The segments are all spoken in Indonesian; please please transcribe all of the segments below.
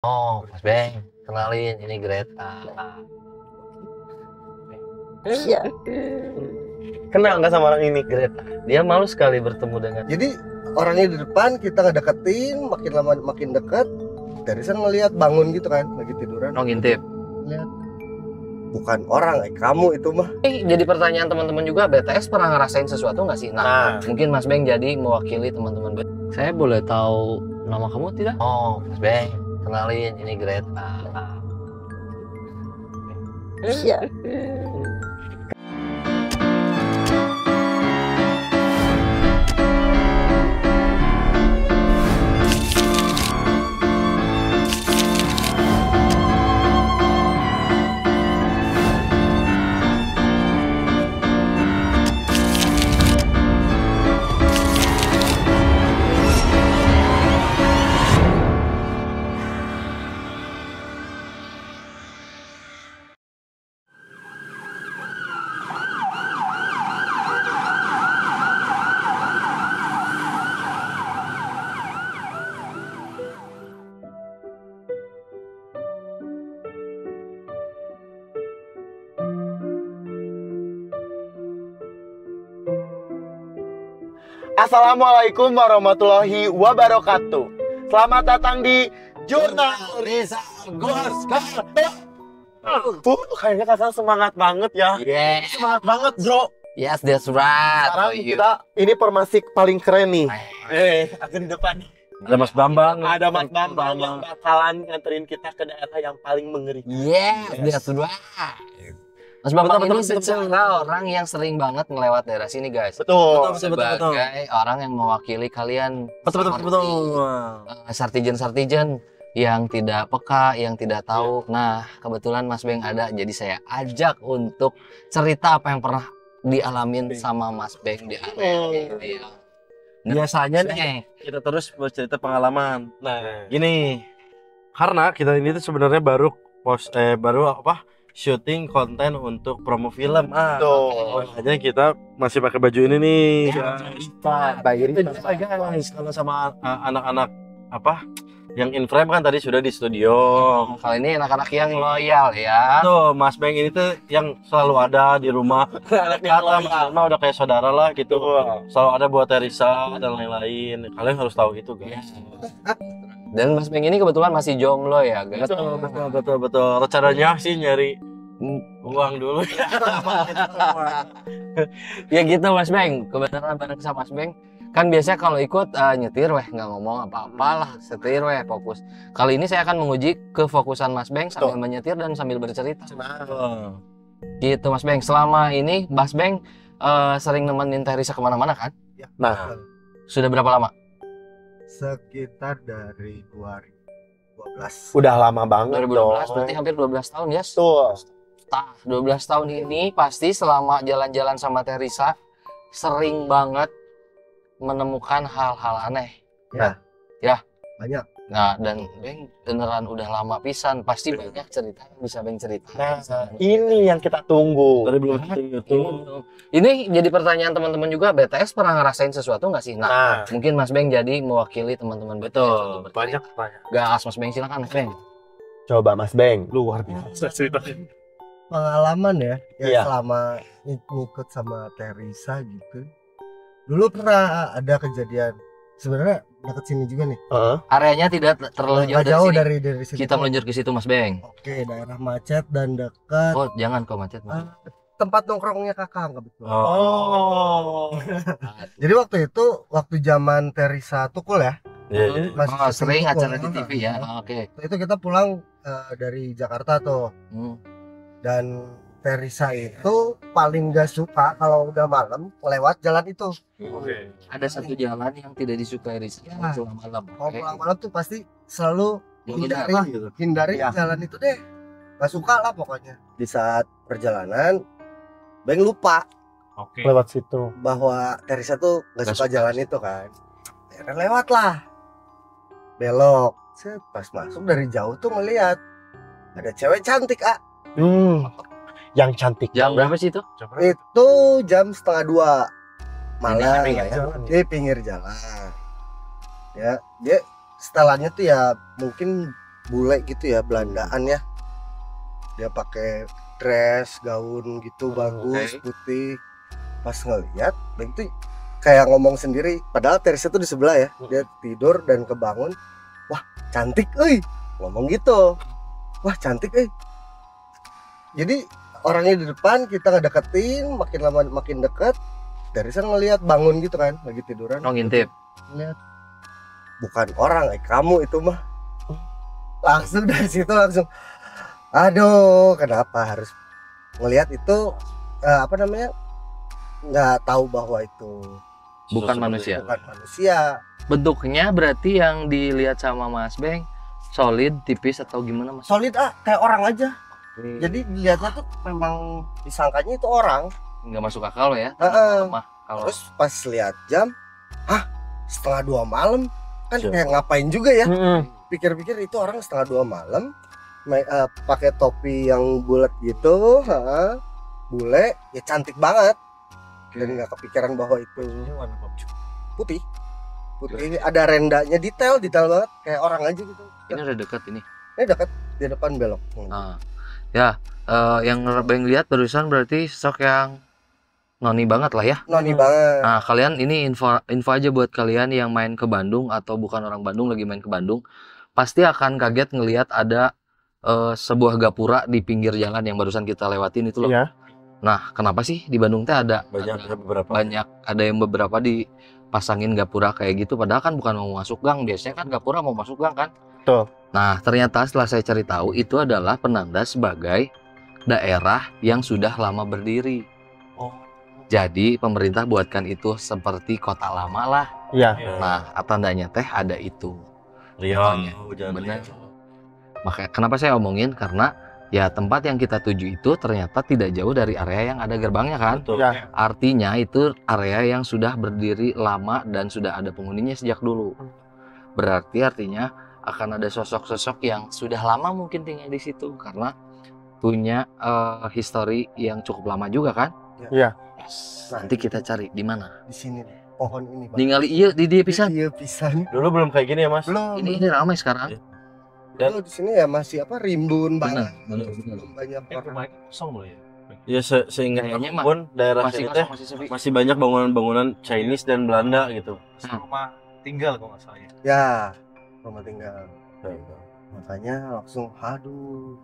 Oh, Mas Beng, kenalin ini Greta. Iya. Kenal nggak sama orang ini, Greta? Dia malu sekali bertemu dengan. Jadi orangnya di depan, kita ngedeketin, makin lama makin dekat. Dari sana ngelihat bangun gitu kan, lagi tiduran. Oh, ngintip. Lihat. Bukan orang, kamu itu mah. Jadi pertanyaan teman-teman juga, BTS pernah ngerasain sesuatu nggak sih? Nah, mungkin Mas Beng jadi mewakili teman-teman BTS. Saya boleh tahu nama kamu tidak? Oh, Mas Beng, kenalin ini Greta. Iya. Assalamualaikum warahmatullahi wabarakatuh. Selamat datang di Jurnal Rizal Goskar. Kayaknya kakak semangat banget ya. Yeah. Semangat banget bro. Yes, that's right. Sekarang kita ini permasik paling keren nih. Aku di depan. Ada Mas Bambang. Ada Mas Bambang yang bakalan nganterin kita ke daerah yang paling mengerikan. Yes, that's right. Mas Bambang ini secara orang yang sering banget ngelewat daerah sini, guys. Betul. Sebagai orang yang mewakili kalian. Betul. Sartijen-sartijen yang tidak peka, yang tidak tahu. Nah, kebetulan Mas Beng ada, jadi saya ajak untuk cerita apa yang pernah dialamin sama Mas Beng di area ini. Biasanya nih kita terus bercerita pengalaman. Nah, gini. Karena kita ini tuh sebenarnya baru syuting konten untuk promo film. Makanya kita masih pakai baju ini nih. Guys, kalau sama anak-anak yang in frame kan tadi sudah di studio. Kali ini anak-anak yang loyal ya. Tuh, Mas Beng ini tuh yang selalu ada di rumah. Karena udah kayak saudara lah gitu. Selalu ada buat Teresa dan lain-lain. Kalian harus tahu itu, guys. Dan Mas Beng ini kebetulan masih jomblo ya, guys. Betul. Rencananya sih nyari uang dulu. Ya gitu Mas Beng. Kebetulan bareng sama Mas Beng. Kan biasanya kalau ikut nyetir nggak ngomong apa-apalah, setir fokus. Kali ini saya akan menguji kefokusan Mas Beng sambil menyetir dan sambil bercerita. Gitu Mas Beng. Selama ini Mas Beng sering nemenin Teresa kemana-mana kan? Nah, sudah berapa lama? Sekitar dari 2012. udah lama banget 2012, dong. berarti hampir 12 tahun ya. Tuh. 12 tahun ini pasti selama jalan-jalan sama Teresa sering banget menemukan hal-hal aneh. Ya. Banyak. Nah, dan Beng beneran udah lama pisan, pasti banyak cerita yang bisa Beng cerita. Nah, ini yang kita tunggu. Tadi belum Ini jadi pertanyaan teman-teman juga, BTS pernah ngerasain sesuatu nggak sih? Nah, Mungkin Mas Beng jadi mewakili teman-teman BTS. banyak. Gas Mas Beng, silakan Mas Beng. Coba Mas Beng. luar biasa ceritanya. Pengalaman ya Iya. selama ngikut sama Teresa gitu. Dulu pernah ada kejadian. Sebenarnya deket sini juga nih. Areanya tidak terlalu jauh Nggak dari jauh sini. dari sini. Kita meluncur ke situ Mas Beng. Oke, daerah macet dan dekat Oh, jangan kok macet. Mas. tempat nongkrongnya kakak, nggak betul. Oh. Jadi waktu zaman Teresa Tukul ya. Iya. Masih Oh, sering Tukul. acara di TV ya. Oke. Itu kita pulang dari Jakarta tuh. Dan Teresa itu paling gak suka kalau udah malam lewat jalan itu. Oke. Ada satu jalan yang tidak disukai Rizky Ya. pulang malam. Kalau Oke. pulang malam tuh pasti selalu Menghindari. hindari Ya. jalan itu deh. Gak suka lah pokoknya. Di saat perjalanan, Beng lupa Oke. Lewat situ. bahwa Teresa tuh gak Nggak suka suka. jalan itu kan. Akhirnya lewat lah. Belok. Set, pas masuk dari jauh tuh ngeliat ada cewek cantik, Yang cantik. Jam berapa sih itu? Itu jam 1:30 malam Pinggir jalan. di pinggir jalan. Ya, dia setelannya tuh ya mungkin bule gitu ya, Belandaan ya. Dia pakai dress, gaun gitu bagus, putih. Pas ngeliat, dan itu kayak ngomong sendiri. Padahal Teresa tuh di sebelah ya. Dia tidur dan kebangun. Wah, cantik, ngomong gitu. Wah, cantik, Jadi orangnya di depan, kita ngedeketin, makin lama makin deket. Teresa ngeliat bangun gitu kan, lagi tiduran. Ngintip. Lihat, bukan orang, kamu itu mah. Langsung dari situ langsung, aduh, kenapa harus ngelihat itu nggak tahu bahwa itu Bukan manusia. Bentuknya berarti yang dilihat sama Mas Beng solid, tipis atau gimana Mas? Solid kayak orang aja. Jadi dilihatnya tuh memang disangkanya itu orang. Nggak masuk akal ya. Terus pas lihat jam, 1:30 malam kan kayak ngapain juga ya? Pikir-pikir itu orang 1:30 malam, pakai topi yang bulat gitu, bule, ya cantik banget. Dan nggak kepikiran bahwa itu putih. Ada rendanya, detail banget, kayak orang aja gitu. Ini udah dekat ini. Ini dekat, di depan belok. Yang Beng lihat barusan berarti sosok yang noni banget lah ya. Noni banget. Nah, kalian ini info aja buat kalian yang main ke Bandung atau bukan orang Bandung lagi main ke Bandung, pasti akan kaget ngelihat ada sebuah gapura di pinggir jalan yang barusan kita lewatin itu loh. Iya. Nah, kenapa sih di Bandung teh ada beberapa dipasangin gapura kayak gitu, padahal kan bukan mau masuk gang. Biasanya kan gapura mau masuk gang kan? Betul. Nah, ternyata setelah saya cari tahu itu adalah penanda sebagai daerah yang sudah lama berdiri. Jadi pemerintah buatkan itu seperti kota lama lah. Iya. Nah, tandanya teh ada itu. Benar. Makanya kenapa saya omongin, karena ya tempat yang kita tuju itu ternyata tidak jauh dari area yang ada gerbangnya kan. Betul. Ya. Artinya itu area yang sudah berdiri lama dan sudah ada penghuninya sejak dulu. Berarti artinya akan ada sosok-sosok yang sudah lama mungkin tinggal di situ karena punya histori yang cukup lama juga kan. Iya. Nanti kita cari di mana. Di sini nih, pohon ini. Ningali iya di dia pisan. Iya pisan. Dulu belum kayak gini ya Mas? Belum. Ini ramai sekarang. Dan di sini ya masih rimbun banget. Benar. Belum banyak orang. Rumahnya kosong loh ya. Ya sehingga Kayaknya mah pun daerah masih sini kosong, teh masih sepi. masih banyak bangunan-bangunan Chinese dan Belanda gitu. Rumah tinggal kalau nggak salah ya. Ya, rumah tinggal. Makanya langsung aduh.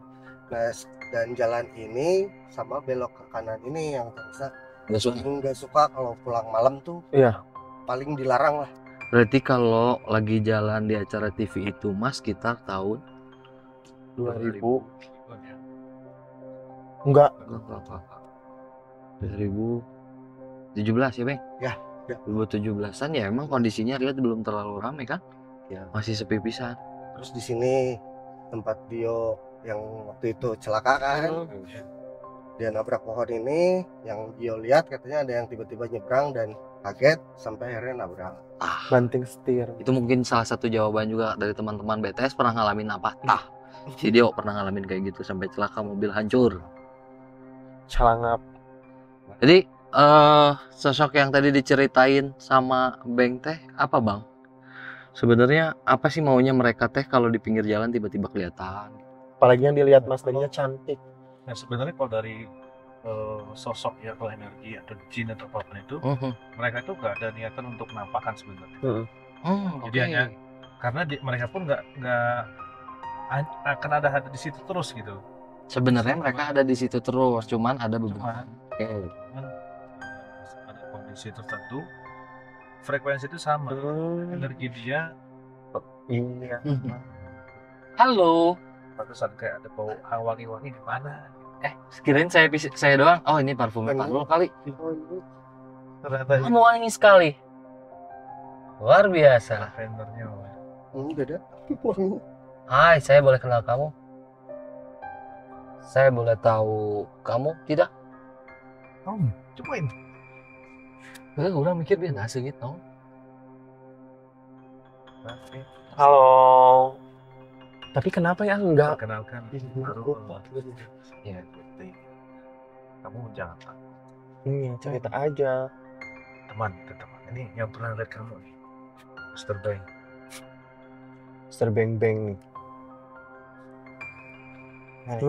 Nah, dan jalan ini sama belok ke kanan ini yang terasa nggak suka kalau pulang malam tuh. Iya. Paling dilarang lah. Berarti kalau lagi jalan di acara TV itu Mas sekitar tahun 2000. Enggak. 2017 ya Bang? Ya. 2017an ya emang kondisinya Riyadh belum terlalu ramai kan? Ya. Masih sepi pisan. Terus di sini tempat Dio yang waktu itu celaka kan. Dia nabrak pohon ini, yang Dio lihat katanya ada yang tiba-tiba nyebrang dan kaget sampai akhirnya nabrak. Banting setir. Itu mungkin salah satu jawaban juga dari teman-teman BTS pernah ngalamin apa? Si Dio pernah ngalamin kayak gitu sampai celaka mobil hancur. Celangap. Jadi sosok yang tadi diceritain sama Beng teh apa Bang? Sebenarnya apa sih maunya mereka teh kalau di pinggir jalan tiba-tiba kelihatan? Apalagi yang dilihat Mas Bengnya cantik. Nah sebenarnya kalau dari sosok ya, kalau energi atau jin atau apapun itu, mereka itu nggak ada niatan untuk menampakkan sebenarnya. Jadi hanya karena mereka pun nggak akan ada di situ terus gitu. Sebenarnya mereka ada di situ terus, cuman ada beberapa. Ada kondisi tertentu, frekuensi itu sama, energi dia. Iya. Halo. Pantesan kayak ada bau wangi-wangi di mana? Sekirain saya doang. Oh ini parfumnya Pak Nul kali. Ternyata Kamu wangi sekali. Luar biasa. lavendernya. Beda. Hai, saya boleh kenal kamu? Saya boleh tahu kamu tidak? Cobain. Udah mikir biasa gitu. Halo. Tapi kenapa ya enggak? Perkenalkan, Iya. kamu jangan takut. Cerita aja. Teman. Ini yang pernah lihat kamu nih, Mr. Bang. Mr. Beng Beng nih. Hai.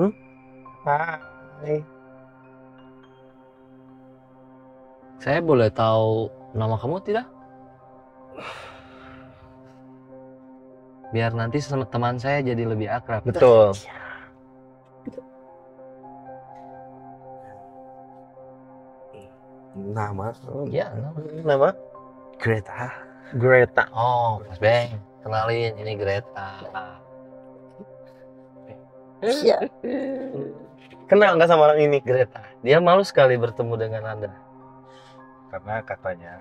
Saya boleh tahu nama kamu tidak? Biar nanti sama teman saya jadi lebih akrab. Betul. Nama Ya, Nama? Greta. Greta. oh, Mas Beng, kenalin ini Greta. Iya. Kenal nggak sama orang ini? Greta, dia malu sekali bertemu dengan Anda. Karena katanya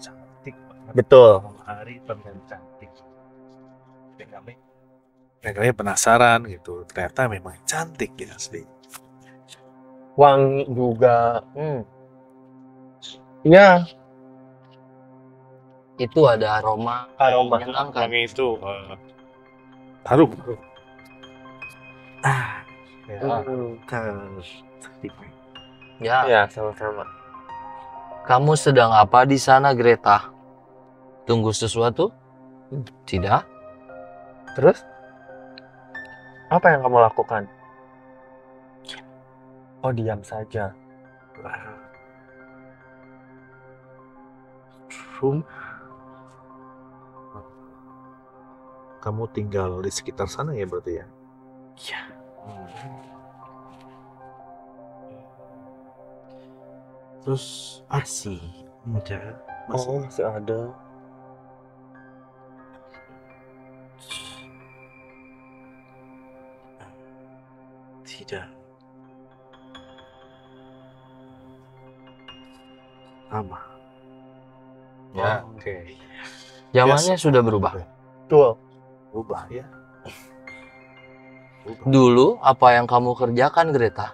cantik banget. Betul. Hari permen cantik. Dan kami penasaran gitu. Ternyata memang cantik ya asli. Wangi juga. Ya. Itu ada aroma menyenangkan. Kami itu harum. Ya. Ya, sama-sama. Kamu sedang apa di sana, Greta? Tunggu sesuatu? Tidak. Terus? Apa yang kamu lakukan? Oh, diam saja. Kamu tinggal di sekitar sana ya berarti ya? Iya. Terus masih ada. Oh, masih ada. Tidak. Sama. Ya. Oke. Zamannya sudah berubah. Betul. Berubah ya. Dulu apa yang kamu kerjakan, Greta?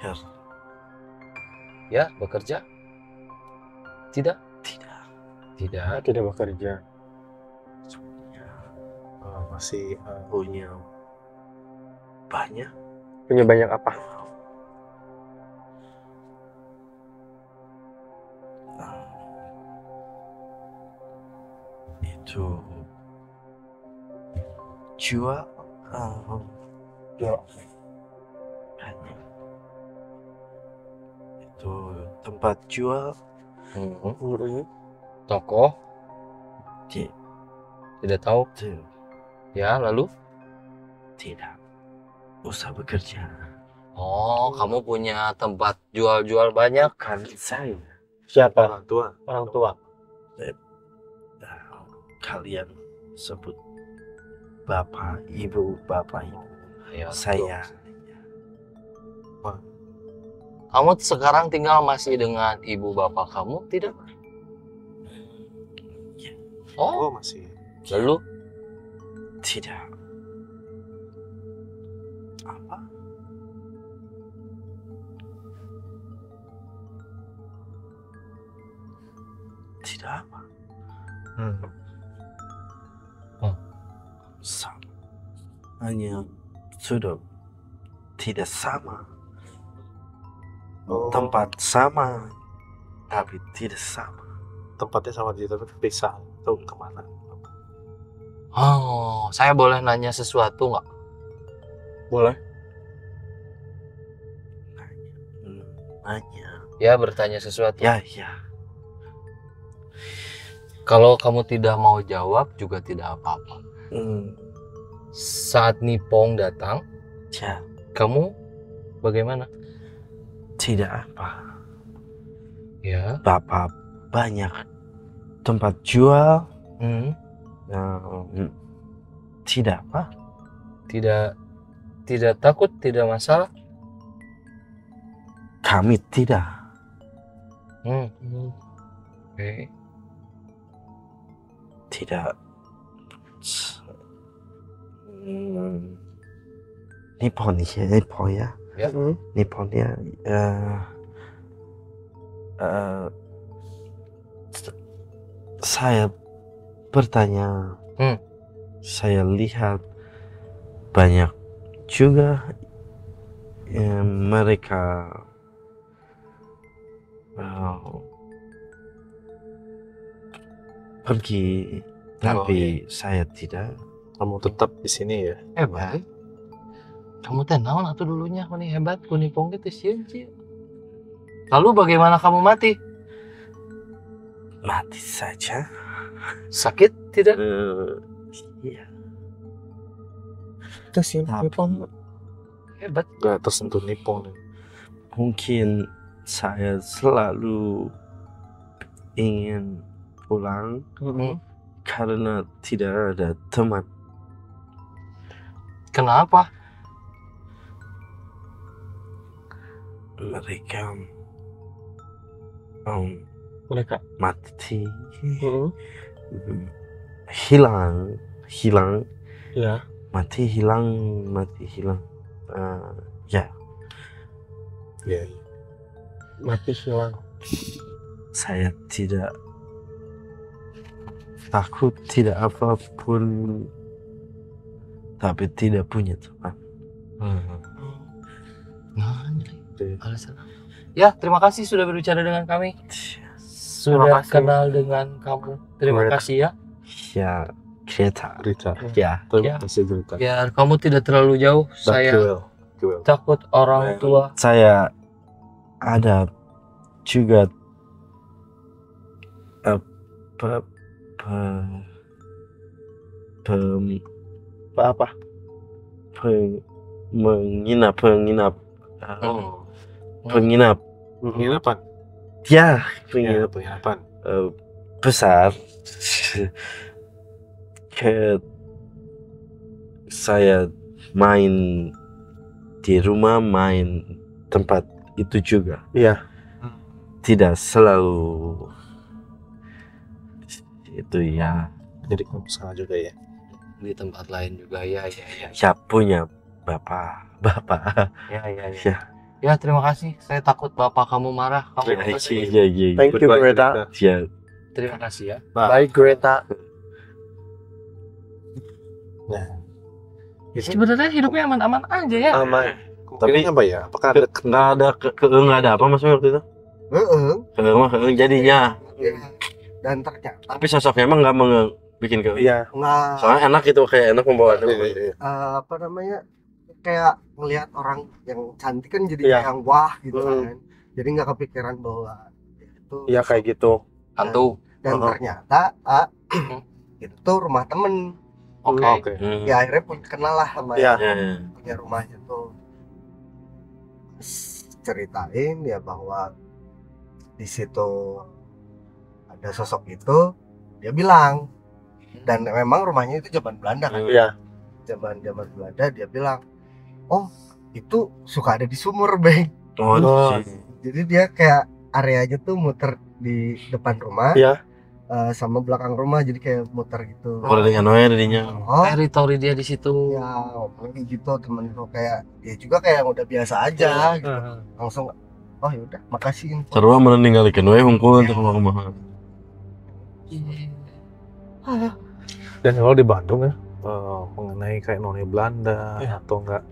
Ya. Ya, bekerja? Tidak? Tidak. Tidak. Tidak bekerja. Masih punya banyak. Punya banyak apa? Itu jual banyak. Itu tempat jual Toko? Ti- Tidak tahu. ti- Ya, lalu? tidak usah bekerja. Oh, kamu punya tempat jual-jual banyak? Kan saya Siapa? orang tua. Orang tua. Kalian sebut bapak, ibu. Ayo, Saya Kamu sekarang tinggal masih dengan ibu bapak kamu, tidak? Oh, masih lalu? tidak. Apa? Tidak apa? Sama. Hanya sudah tidak sama. Tempat sama, tapi tidak sama. Tempatnya sama dia tapi bisa tahu kemana. Oh, saya boleh nanya sesuatu nggak? Boleh. Nanya. Ya, bertanya sesuatu. Ya. Kalau kamu tidak mau jawab juga tidak apa-apa. Saat Nipong datang, Ya. kamu bagaimana? Tidak apa. Ya. Bapak banyak tempat jual. Tidak apa. Tidak takut, tidak masalah. Kami tidak. Oke. Tidak. Nippon ya. Ya. Nipponnya saya bertanya, saya lihat banyak juga mereka pergi, tapi saya tidak. kamu tetap di sini ya. Hebat. Kamu teh naon atuh dulunya aku nih hebat kunipong gitu sieun. Lalu bagaimana kamu mati? Mati saja. Sakit tidak? Iya. Itu sih Hebat. Gak tersentuh nipong nih. Mungkin saya selalu ingin pulang karena tidak ada teman. Kenapa? Mereka mereka. mati, hilang, Ya. mati hilang. Ya, Iya. Mati hilang. saya tidak takut, tidak apapun, tapi tidak punya teman. Nah, alasan. Ya, terima kasih sudah berbicara dengan kami. Sudah kasih. kenal dengan kamu. Terima Greta. kasih ya. Ya, kereta. Cerita. Ya, Ya. Masih cerita. Biar kamu tidak terlalu jauh. Saya takut orang tua. saya ada juga Apa? menginap Oh. penginap Penginapan. ya Ya, penginap penginapan. besar. Ke saya main di rumah, main tempat itu juga. Iya. Tidak selalu itu ya. Jadi kamu sana juga ya. Di tempat lain juga. Ya. Ya punya bapak. Ya. Ya. Ya, terima kasih. Saya takut bapak kamu marah. Kamu Ya. Thank you Greta. Ya. terima kasih ya. Baik Greta. Sebenarnya hidupnya aman-aman aja ya. Aman. Tapi apa ya? Apakah ada Nggak ada apa mas waktu itu? Keeng jadinya. Dan ternyata Tapi sosoknya emang nggak bikin ke. Iya. nggak Soalnya enak gitu, kayak enak membawa. apa namanya, kayak ngelihat orang yang cantik kan jadi Iya. kayak yang wah gitu Mm. kan, jadi nggak kepikiran bahwa itu Iya kayak gitu. Hantu. dan ternyata itu rumah temen. Oke. Oke. Ya akhirnya pun kenal lah sama Iya. yang punya rumahnya tuh. Ceritain ya bahwa di situ ada sosok itu, dia bilang, dan memang rumahnya itu zaman Belanda kan. Iya. Zaman Belanda, dia bilang, oh itu suka ada di sumur Bang. Oh. Jadi dia kayak areanya tuh muter di depan rumah, Iya. sama belakang rumah, jadi kayak muter gitu. Kalau dengan Noe jadinya. Oh Teritori dia di situ. ya, ngomong gitu temen gue, kayak dia juga kayak udah biasa aja gitu. Langsung, oh yaudah makasih info. Seru meninggalkan Noe hungkul untuk rumah. Dan kalau di Bandung ya, mengenai kayak noni Belanda atau enggak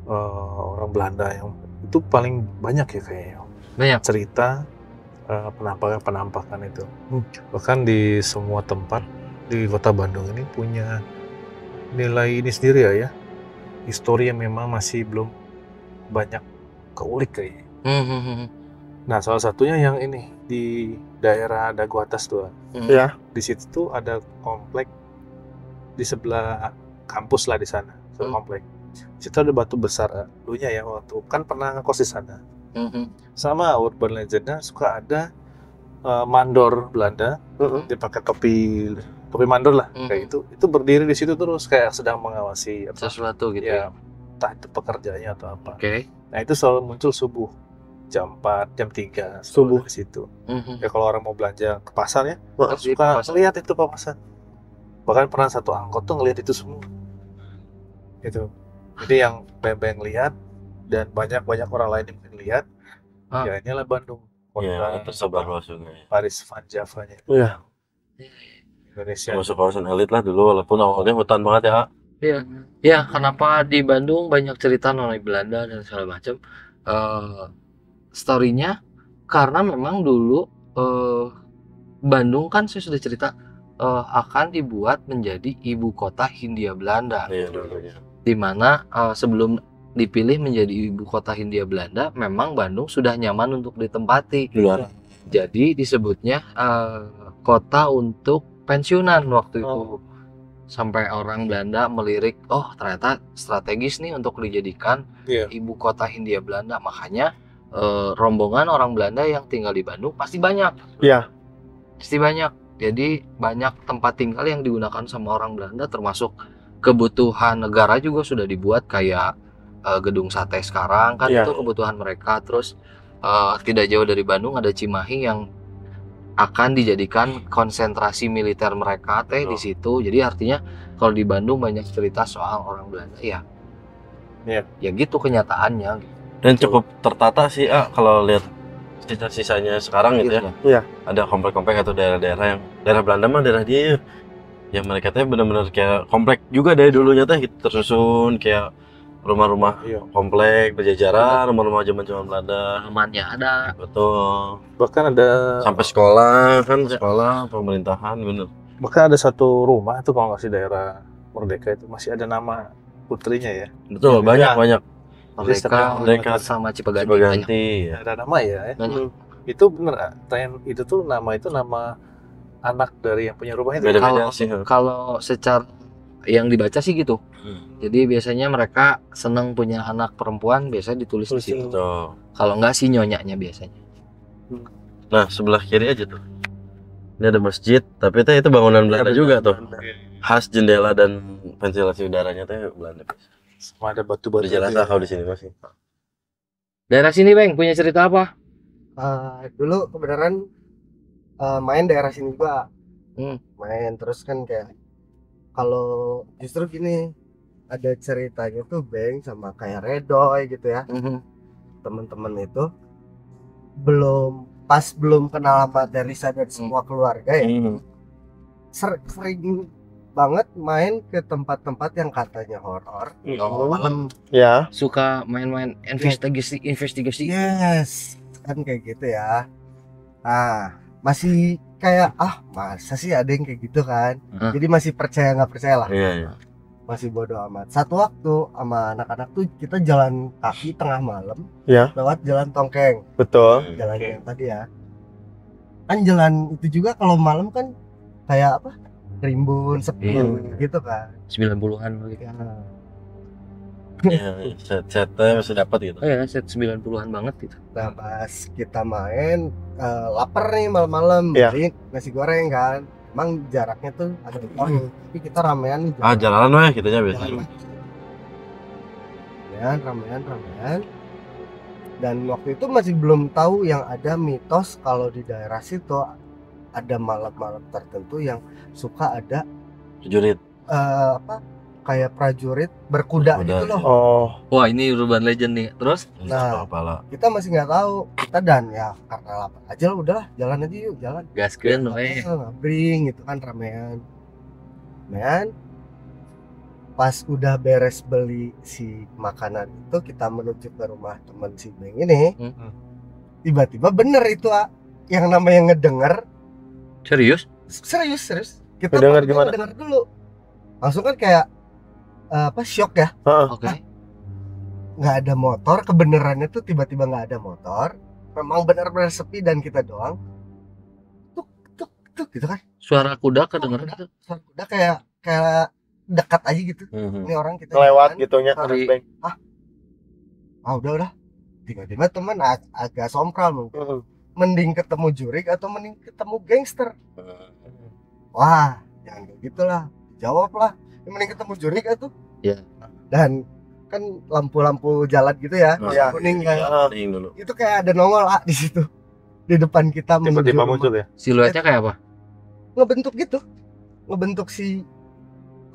orang Belanda yang itu paling banyak ya kayaknya. Banyak. Cerita penampakan itu. Bahkan di semua tempat di kota Bandung ini punya nilai ini sendiri ya. Histori yang memang masih belum banyak keulik kayaknya. Nah, salah satunya yang ini di daerah Dago Atas tuh. Iya. Di situ tuh ada komplek di sebelah kampus lah di sana, sebelah komplek. Di situ ada batu besar dulunya ya, waktu kan pernah ngekos di sana. Sama urban legendnya suka ada mandor Belanda, dia pakai topi mandor lah kayak gitu. Itu berdiri di situ terus kayak sedang mengawasi Sesuatu gitu ya, ya. entah itu pekerjaannya atau apa. Oke. Nah itu selalu muncul subuh jam 4, jam 3 Subuh. di situ. Ya kalau orang mau belanja ke pasar ya, Di suka pasar. lihat itu papasan. Bahkan pernah satu angkot tuh ngelihat itu semua. Gitu. Jadi yang beng lihat dan banyak orang lain yang mungkin lihat, ya inilah Bandung. Ya, tersebar luas juga ya. Paris Van Javanya Iya. Indonesia. Masuk kawasan elit lah dulu, walaupun awalnya hutan banget ya. Iya. Ya, kenapa di Bandung banyak cerita noni Belanda dan segala macam? Story-nya karena memang dulu Bandung kan saya sudah cerita akan dibuat menjadi ibu kota Hindia Belanda. Iya, dulunya. Di mana sebelum dipilih menjadi ibu kota Hindia Belanda, memang Bandung sudah nyaman untuk ditempati. Luar. Jadi disebutnya kota untuk pensiunan waktu itu. Sampai orang Belanda melirik, oh ternyata strategis nih untuk dijadikan ibu kota Hindia Belanda. Makanya rombongan orang Belanda yang tinggal di Bandung pasti banyak. Iya. Pasti banyak. Jadi banyak tempat tinggal yang digunakan sama orang Belanda, termasuk kebutuhan negara juga sudah dibuat kayak gedung sate sekarang kan itu kebutuhan mereka. Terus tidak jauh dari Bandung ada Cimahi yang akan dijadikan konsentrasi militer mereka di situ. Jadi artinya kalau di Bandung banyak cerita soal orang Belanda ya gitu kenyataannya. Dan cukup tertata sih kalau lihat sisa-sisanya sekarang gitu ya. Iya. Ada komplek-komplek atau daerah-daerah yang daerah Belanda mah daerah dia yang mereka teh benar-benar kayak komplek juga dari dulunya teh gitu, tersusun kayak rumah-rumah komplek berjajaran, rumah-rumah zaman-zaman Belanda. Tamannya ada. Betul. Bahkan ada Sampai sekolah kan, sekolah pemerintahan bener. bahkan ada satu rumah tuh kalau nggak sih daerah Merdeka itu masih ada nama putrinya ya. Betul, banyak. Mereka sama Cipaganti. Cipaganti ya. Ada nama ya. Banyak. Itu bener tren itu tuh nama anak dari yang punya rumah itu. Beda-beda sih. Kalau secara yang dibaca sih gitu. Jadi biasanya mereka senang punya anak perempuan, biasanya ditulis di situ. Betul. Kalau enggak sih nyonyanya biasanya. Nah, sebelah kiri aja tuh. Ini ada masjid, tapi itu bangunan Belanda juga tuh. Khas jendela dan ventilasi udaranya tuh Belanda. Sama ada batu-batu. Berjelas lah kalau di sini masih. Daerah sini Bang punya cerita apa? Dulu kebenaran main daerah sini juga. Main terus kan kayak kalau justru gini ada ceritanya tuh Bang sama kayak Redoy gitu ya. Teman-teman itu belum kenal sama Teresa dan semua keluarga ya. Sering banget main ke tempat-tempat yang katanya horor. Malam Ya. Suka main-main investigasi. yes kan kayak gitu ya. Nah masih kayak masa sih ada yang kayak gitu kan. Jadi masih percaya nggak percaya lah. Iya. Masih bodo amat. Satu waktu sama anak-anak tuh kita jalan kaki tengah malam lewat jalan Tongkeng. Betul. Jalan yang tadi ya. Kan jalan itu juga kalau malam kan kayak apa? Rimbun, sepi gitu kan. 90-an gitu. Iya, set-setnya masih dapat gitu. Oh ya, set 90-an banget gitu. Nah pas kita main lapar nih malam-malam beli nasi goreng kan. Emang jaraknya tuh agak jauh, tapi kita ramean nih. Jalanan weh kitanya biasanya. Ramean. Dan waktu itu masih belum tahu yang ada mitos kalau di daerah situ ada malam-malam tertentu yang suka ada Prajurit. kayak prajurit berkuda gitu loh. Wah ini urban legend nih. Terus? Nah, kepala. kita masih nggak tahu. Kita dan ya karena lapar aja lah, udahlah jalan aja yuk jalan. Gaskeun we. Ngabring gitu kan ramean. Pas udah beres beli si makanan itu kita menuju ke rumah teman si Beng ini. Tiba-tiba bener itu yang namanya ngedenger. Serius? Serius. Kita Ngedenger gimana? Ngedenger dulu. Langsung kan kayak shock ya. Oke. Nggak ada motor, kebenarannya tuh tiba-tiba nggak ada motor. Memang benar-benar sepi dan kita doang. Tuk gitu kan. Suara kuda kedengeran gitu. Suara kuda kayak dekat aja gitu. Ini orang kita Lewat jalan. gitunya. Udah. Tiba-tiba teman agak sompral mungkin. Mending ketemu jurik atau mending ketemu gangster. Wah, jangan kayak gitulah. Jawab lah. Mending ketemu jurik atau. Iya. Dan kan lampu-lampu jalan gitu ya, kuning kayak. Dulu. Itu kayak ada nongol di situ. Di depan kita Tiba-tiba muncul ya. Siluetnya kayak apa? Ngebentuk gitu. Ngebentuk si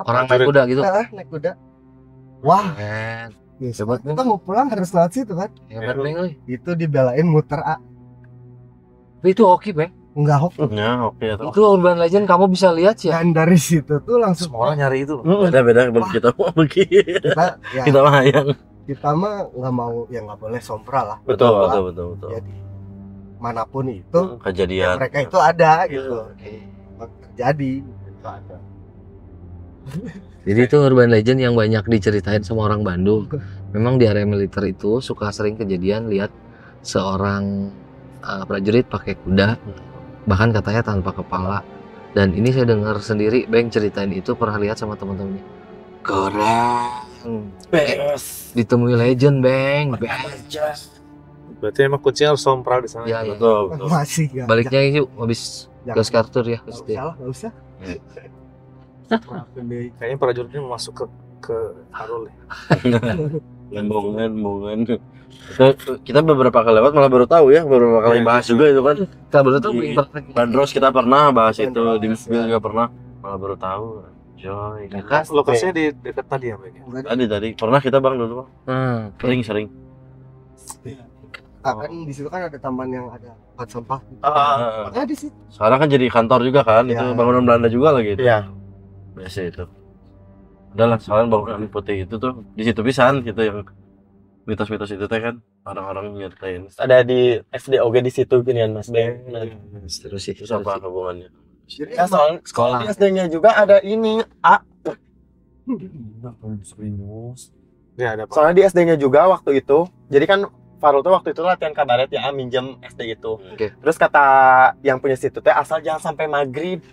Orang naik kuda gitu. Naik kuda. Wah, Keren. coba kita mau pulang harus lewat situ kan. Hebat Bang euy. Itu dibelain muter Tapi itu hoki Bang. enggak hoki. Ya, oke atau. Itu urban legend kamu bisa lihat ya. Dan dari situ tuh langsung Semua orang nyari itu. Beda-beda kita mau begitu. Kita mah yang. Kita mah nggak mau nggak boleh sompral lah. Betul. Jadi manapun itu Kejadian. mereka itu ada gitu. jadi itu ada. Jadi itu urban legend yang banyak diceritain sama orang Bandung. Memang di area militer itu suka sering kejadian lihat seorang prajurit pakai kuda, bahkan katanya tanpa kepala. Dan ini saya dengar sendiri, Beng ceritain itu pernah lihat sama teman-temannya. Keren. Ditemui legend, Beng. Berarti emang kuncinya harus sompral di sana. Ya, ya. Betul. Masih gak. Baliknya yuk habis gas kartur ya. Nggak usah. Kayaknya prajuritnya mau masuk ke Harul ya. Lembongan. Kita beberapa kali lewat malah baru tahu ya, beberapa kali bahas juga itu kan. Kita baru tuh Bandros kita pernah bahas itu, di mobil juga pernah, malah baru tahu. Joy. kan? Lokasinya di dekat tadi ya, Bang? Tadi pernah kita Bang dulu Bang. Sering. Kan di situ kan ada taman yang ada tempat sampah. Makanya di situ. Sekarang kan jadi kantor juga kan, itu Ya. bangunan Belanda juga lagi itu. Iya. Biasa itu. Adalah soalnya bangunan putih itu tuh di situ pisan gitu yang mitos-mitos itu teh kan orang-orang nyertain. Ada di SDOG di situ ginian Mas Beng. Terus sih. Terus apa hubungannya? Jadi Ya soal Sekolah. di SD-nya juga ada ini A. Ya ada Pak. Soalnya di SD-nya juga waktu itu. Jadi kan Farul tuh waktu itu latihan kabaret ya, minjem SD itu. Oke. Terus kata yang punya situ teh asal jangan sampai maghrib.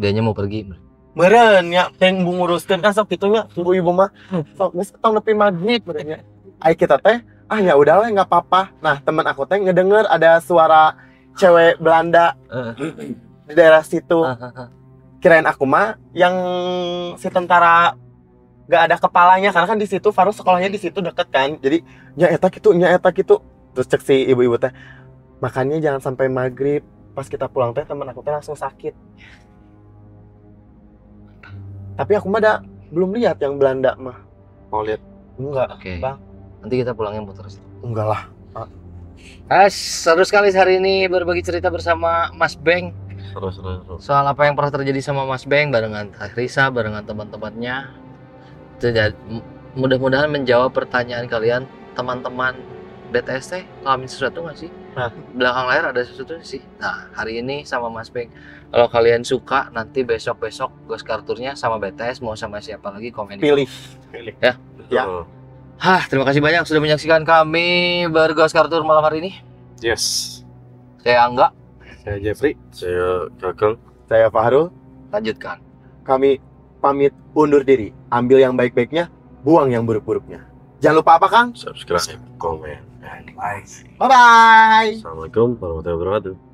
Dianya mau pergi. Meren ya, teng nguruskeun kan sok kitunya ibu-ibu mah. Sok geus tong nepi maghrib meren ya. Ai kita teh ya udahlah nggak apa-apa. Nah, teman aku teh ngedenger ada suara cewek Belanda di daerah situ. Kirain aku mah yang si tentara gak ada kepalanya karena kan di situ Farul sekolahnya di situ deket kan. Jadi nya eta gitu. Terus cek si ibu-ibu teh, "Makannya jangan sampai maghrib." Pas kita pulang teh teman aku teh langsung sakit. Tapi aku mah belum lihat yang Belanda mah. Mau lihat. Enggak, Oke. Bang. Nanti kita pulangnya muter situ. Enggak lah. Seru sekali hari ini berbagi cerita bersama Mas Beng Terus. soal apa yang pernah terjadi sama Mas Beng barengan Teh Risa, barengan teman-temannya. Mudah-mudahan menjawab pertanyaan kalian, teman-teman BTS teh ngalamin sesuatu nggak sih? Nah. Belakang layar ada sesuatu sih. Nah, hari ini sama Mas Beng. Kalau kalian suka, nanti besok-besok Ghost Karturnya sama BTS mau sama siapa lagi komen di Pilih. Ya. Ya. Terima kasih banyak sudah menyaksikan kami berGhost Kartur malam hari ini. Yes. Saya Angga, Saya Jeffrey. Saya Kakang. Saya Fahrul, lanjutkan. kami pamit undur diri. Ambil yang baik-baiknya, buang yang buruk-buruknya. Jangan lupa apa, Kang? Subscribe, komen, and like. Bye-bye! Assalamualaikum warahmatullahi wabarakatuh.